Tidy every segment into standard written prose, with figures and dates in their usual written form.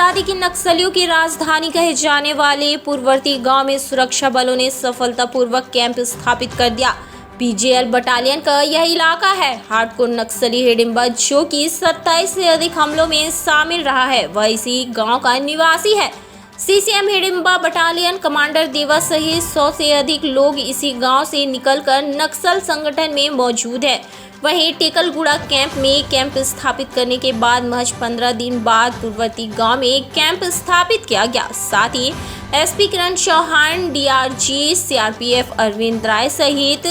बता दें कि नक्सलियों की राजधानी कहे जाने वाले पूर्ववर्ती गांव में सुरक्षा बलों ने सफलतापूर्वक कैंप स्थापित कर दिया। पीजेएल बटालियन का यह इलाका है। हार्डकोर नक्सली हिडिंबा जो कि 27 से अधिक हमलों में शामिल रहा है, वह इसी गांव का निवासी है। सीसीएम हिडिंबा बटालियन कमांडर देवा सहित 100 से अधिक लोग इसी गांव से निकलकर नक्सल संगठन में मौजूद है। वहीं टेकलगुड़ा कैंप में कैंप स्थापित करने के बाद महज 15 दिन बाद पूर्ववर्ती गांव में कैंप स्थापित किया गया। साथ ही एसपी किरण चौहान, डीआरजी सीआरपीएफ अरविंद राय सहित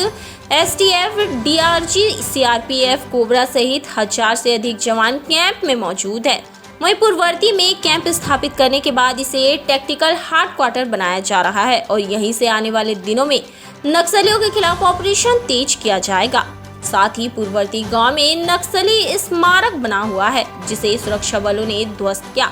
एसटीएफ डीआरजी सीआरपीएफ कोबरा सहित 1000 से अधिक जवान कैंप में मौजूद है। वहीं पूर्ववर्ती में कैंप स्थापित करने के बाद इसे टैक्टिकल हेडक्वार्टर बनाया जा रहा है और यहीं से आने वाले दिनों में नक्सलियों के खिलाफ ऑपरेशन तेज किया जाएगा। साथ ही पूर्ववर्ती गांव में नक्सली स्मारक बना हुआ है, जिसे सुरक्षा बलों ने ध्वस्त किया।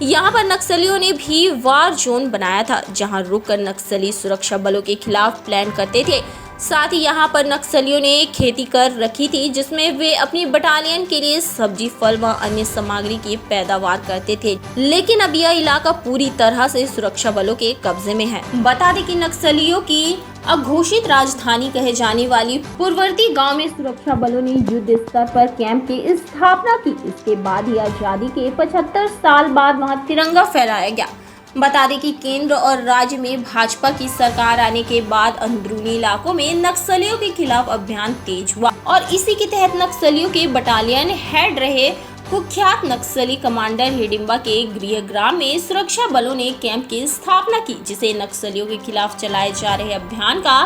यहां पर नक्सलियों ने भी वार जोन बनाया था, जहां रुककर नक्सली सुरक्षा बलों के खिलाफ प्लान करते थे। साथ ही यहां पर नक्सलियों ने खेती कर रखी थी, जिसमें वे अपनी बटालियन के लिए सब्जी, फल व अन्य सामग्री की पैदावार करते थे। लेकिन अब यह इलाका पूरी तरह से सुरक्षा बलों के कब्जे में है। बता दें कि नक्सलियों की अघोषित राजधानी कहे जाने वाली पूर्ववर्ती गांव में सुरक्षा बलों ने युद्ध स्तर पर कैंप की स्थापना की। इसके बाद ही आजादी के 75 साल बाद वहां तिरंगा फहराया गया। बता दें कि केंद्र और राज्य में भाजपा की सरकार आने के बाद अंदरूनी इलाकों में नक्सलियों के खिलाफ अभियान तेज हुआ और इसी के तहत नक्सलियों के बटालियन हेड रहे कुख्यात नक्सली कमांडर हिडिंबा के गृह ग्राम में सुरक्षा बलों ने कैंप की स्थापना की, जिसे नक्सलियों के खिलाफ चलाए जा रहे अभियान का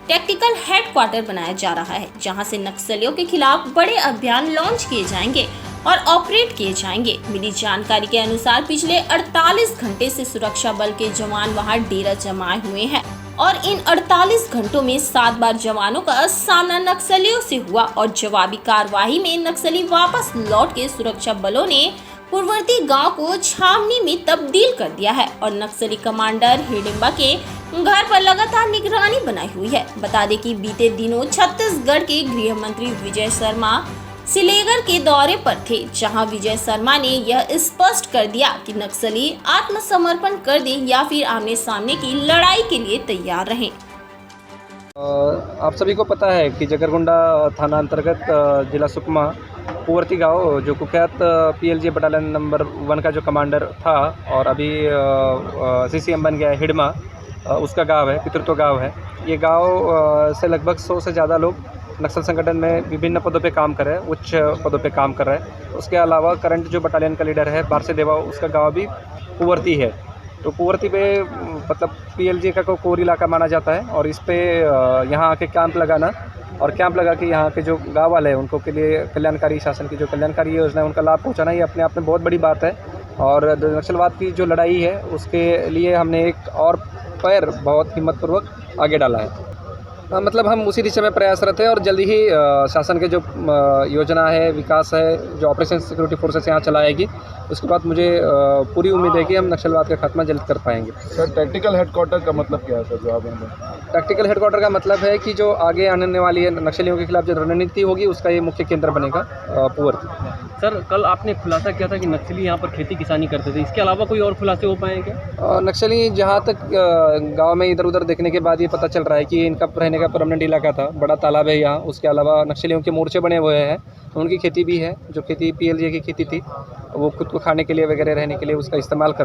टैक्टिकल हेडक्वार्टर बनाया जा रहा है, जहां से नक्सलियों के खिलाफ बड़े अभियान लॉन्च किए जाएंगे और ऑपरेट किए जाएंगे। मिली जानकारी के अनुसार पिछले 48 घंटे से सुरक्षा बल के जवान वहां डेरा जमाए हुए हैं और इन 48 घंटों में 7 बार जवानों का सामना नक्सलियों से हुआ और जवाबी कार्रवाई में नक्सली वापस लौट के सुरक्षा बलों ने पूर्ववर्ती गांव को छावनी में तब्दील कर दिया है और नक्सली कमांडर हिडिंबा के घर पर लगातार निगरानी बनाई हुई है। बता दें कि बीते दिनों छत्तीसगढ़ के गृह मंत्री विजय शर्मा सिलेगर के दौरे पर थे, जहां विजय शर्मा ने यह स्पष्ट कर दिया कि नक्सली आत्मसमर्पण कर दें या फिर आमने सामने की लड़ाई के लिए तैयार रहें। आप सभी को पता है कि जगरगुंडा थाना अंतर्गत जिला सुकमा पूर्ववर्ती गांव जो कुख्यात पीएलजी बटालियन नंबर 1 का जो कमांडर था और अभी सीसीएम बन गया है हिडिंबा, उसका गांव है, पितृत्व गांव है। ये गांव से लगभग 100 से ज़्यादा लोग नक्सल संगठन में विभिन्न पदों पे काम कर रहे हैं, उच्च पदों पे काम कर रहे हैं। उसके अलावा करंट जो बटालियन का लीडर है बारसे देवा, उसका गांव भी पूर्ववर्ती है। तो पूर्ववर्ती पे मतलब पीएलजी का कोर इलाका माना जाता है और इस पे यहाँ आके कैंप लगाना और कैंप लगा के यहाँ के जो गाँव वाले हैं उनको के लिए कल्याणकारी शासन की जो कल्याणकारी योजना है उनका लाभ पहुँचाना, ये अपने आप में बहुत बड़ी बात है। और नक्सलवाद की जो लड़ाई है उसके लिए हमने एक और पैर बहुत हिम्मतपूर्वक आगे डाला है। मतलब हम उसी दिशा में प्रयासरत है और जल्दी ही शासन के जो योजना है, विकास है, जो ऑपरेशन सिक्योरिटी फोर्सेस यहाँ चलाएगी, उसके बाद मुझे पूरी उम्मीद है कि हम नक्सलवाद का खात्मा जल्द कर पाएंगे। सर, टैक्टिकल हेडक्वार्टर का मतलब क्या है सर? जो आप टैक्टिकल हेडक्वार्टर का मतलब है कि जो आगे आने वाली नक्सलियों के खिलाफ जो रणनीति होगी उसका ये मुख्य केंद्र बनेगा पूर्ववर्ती। सर, कल आपने खुलासा किया था कि नक्सली यहाँ पर खेती किसानी करते थे, इसके अलावा कोई और खुलासे हो पाए क्या? नक्सली जहाँ तक गांव में इधर उधर देखने के बाद ये पता चल रहा है कि इनका रहने का परमानेंट इलाका था, बड़ा तालाब है यहाँ। उसके अलावा नक्सलियों के मोर्चे बने हुए हैं, उनकी खेती भी है, जो खेती पीएलजी की खेती थी वो खुद को खाने के लिए वगैरह रहने के लिए उसका इस्तेमाल कर